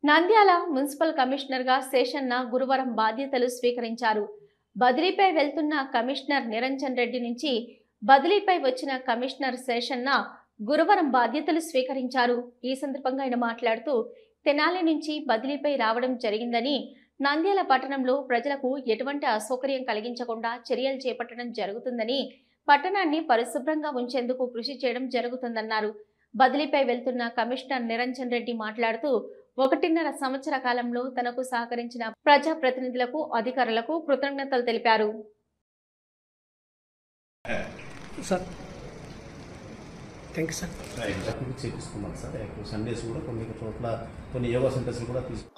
Nandyal municipal కమిషనర్గా శేషన్న గురువారం బాధ్యతలు స్వీకరించారు. బదిలీపై వెళ్తున్న కమిషనర్ నిరంజన్ రెడ్డి నుంచి బదిలీపై వచ్చిన కమిషనర్ శేషన్న గురువారం బాధ్యతలు స్వీకరించారు. ఈ సందర్భంగా ఆయన మాట్లాడుతూ తెనాలి నుంచి బదిలీపై రావడం జరిగిందని, నంద్యాల పట్టణంలో ప్రజలకు ఎటువంటి అసౌకర్యం కలిగించకుండా చర్యలు చేపట్టడం జరుగుతుందని, పట్టణాన్ని పరిశుభ్రంగా ఉంచేందుకు కృషి చేయడం జరుగుతుందన్నారు. బదిలీపై వెళ్తున్న కమిషనర్ నిరంజన్ రెడ్డి మాట్లాడుతూ 1.5 సంవత్సర కాలంలో తనకు సహకరించిన ప్రజా ప్రతినిధులకు, అధికారులకు కృతజ్ఞతలు తెలిపారు.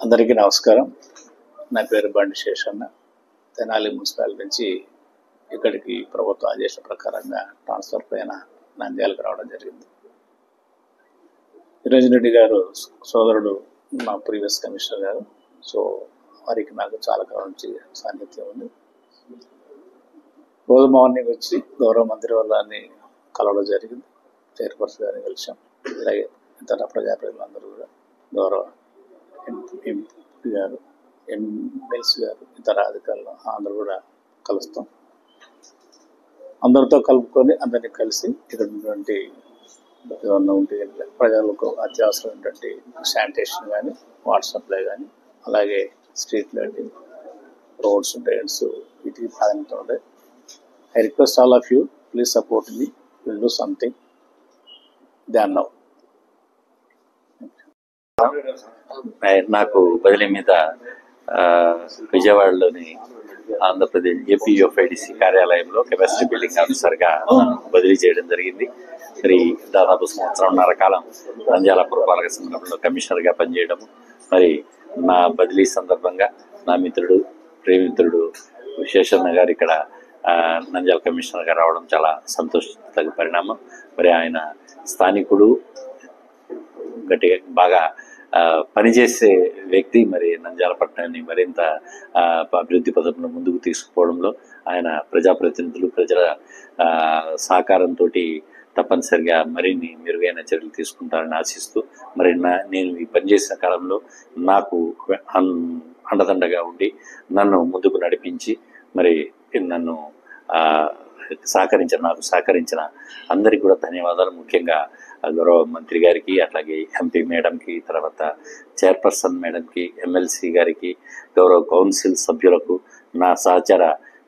అందరికీ నమస్కారం. నా పేరు బండి శేషన్న. తెనాలి మున్సిపాలిటీ నుంచి ఇక్కడికి ప్రభుత్వ ఆదేశం ప్రకారంగా ట్రాన్స్ఫర్ పైన నంద్యాలకు రావడం జరిగింది. నిరంజన్ రెడ్డి గారు సోదరుడు, మా ప్రీవియస్ కమిషనర్ గారు. సో వారికి నాకు చాలా కాలం నుంచి సాన్నిధ్యం ఉంది. రోజు మార్నింగ్ వచ్చి గౌరవ మంత్రి వాళ్ళని కలవడం జరిగింది. చైర్పర్సన్ గారిని కలిసాం. అలాగే ఇతర ప్రజాప్రతినిధులందరూ కూడా, గౌరవ ఎంపీ గారు, ఎమ్మెల్సీ గారు, ఇతర అధికారులు అందరూ కూడా కలుస్తాం. అందరితో కలుపుకొని అందరినీ కలిసి ఇక్కడ ఉన్నటువంటి ఏమన్నా ఉంటే ప్రజలకు అత్యవసరమైనటువంటి శానిటేషన్ కానీ, వాటర్ సప్లై కానీ, అలాగే స్ట్రీట్ లైటింగ్, రోడ్స్, డ్రైన్స్, వీటికి ప్రాధాన్యత ఉంటాయి. I request all of you, please support me, will do something than now. నాకు బదిలీ మీద విజయవాడలోని ఆంధ్రప్రదేశ్ ఏపీఎఫ్ఐడిసి కార్యాలయంలో కెపాసిటీ బిల్డింగ్ ఆఫీసర్గా బదిలీ చేయడం జరిగింది. మరి దాదాపు 1.5 కాలం నంద్యాల పురపాలక సంఘంలో కమిషనర్గా పనిచేయడం, మరి నా బదిలీ సందర్భంగా నా మిత్రుడు, ప్రియమిత్రుడు శేషన్న గారు ఇక్కడ నంద్యాల కమిషనర్గా రావడం చాలా సంతోషించదగ్గ పరిణామం. మరి ఆయన స్థానికుడు, గట్టిగా బాగా పనిచేసే వ్యక్తి. మరి నంద్యాల పట్టణాన్ని మరింత అభివృద్ధి పథకంలో ముందుకు తీసుకుపోవడంలో ఆయన ప్రజాప్రతినిధులు, ప్రజల సహకారంతో తప్పనిసరిగా మరిన్ని మెరుగైన చర్యలు తీసుకుంటారని ఆశిస్తూ, మరి నేను ఈ పనిచేసిన కాలంలో నాకు అండదండగా ఉండి నన్ను ముందుకు నడిపించి మరి నన్ను నాకు సహకరించిన అందరికీ కూడా ధన్యవాదాలు. ముఖ్యంగా గౌరవ మంత్రి గారికి, అట్లాగే ఎంపీ మేడంకి, తర్వాత చైర్పర్సన్ మేడంకి, ఎమ్మెల్సీ గారికి, గౌరవ కౌన్సిల్ సభ్యులకు, నా సహచర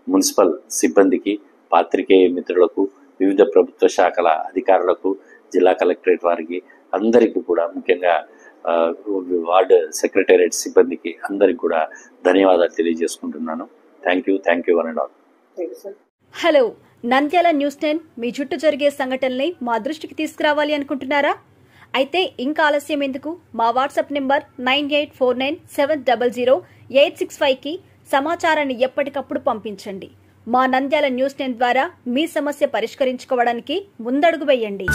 మున్సిపల్ సిబ్బందికి, పాత్రికేయ మిత్రులకు, వివిధ ప్రభుత్వ శాఖల అధికారులకు, జిల్లా కలెక్టరేట్ వారికి అందరికీ కూడా, ముఖ్యంగా వార్డు సెక్రటేరియట్ సిబ్బందికి అందరికీ కూడా ధన్యవాదాలు తెలియజేసుకుంటున్నాను. Thank you one and all. Hello, Nandyal news 10 మీ చుట్టూ జరిగే సంఘటనల్ని మా దృష్టికి తీసుకురావాలి అనుకుంటున్నారా? అయితే ఇంకా ఆలస్యం ఎందుకు? మా వాట్సాప్ నెంబర్ 9849700865కి సమాచారాన్ని ఎప్పటికప్పుడు పంపించండి. మా నంద్యాల న్యూస్ 10 ద్వారా మీ సమస్య పరిష్కరించుకోవడానికి ముందడుగు వేయండి.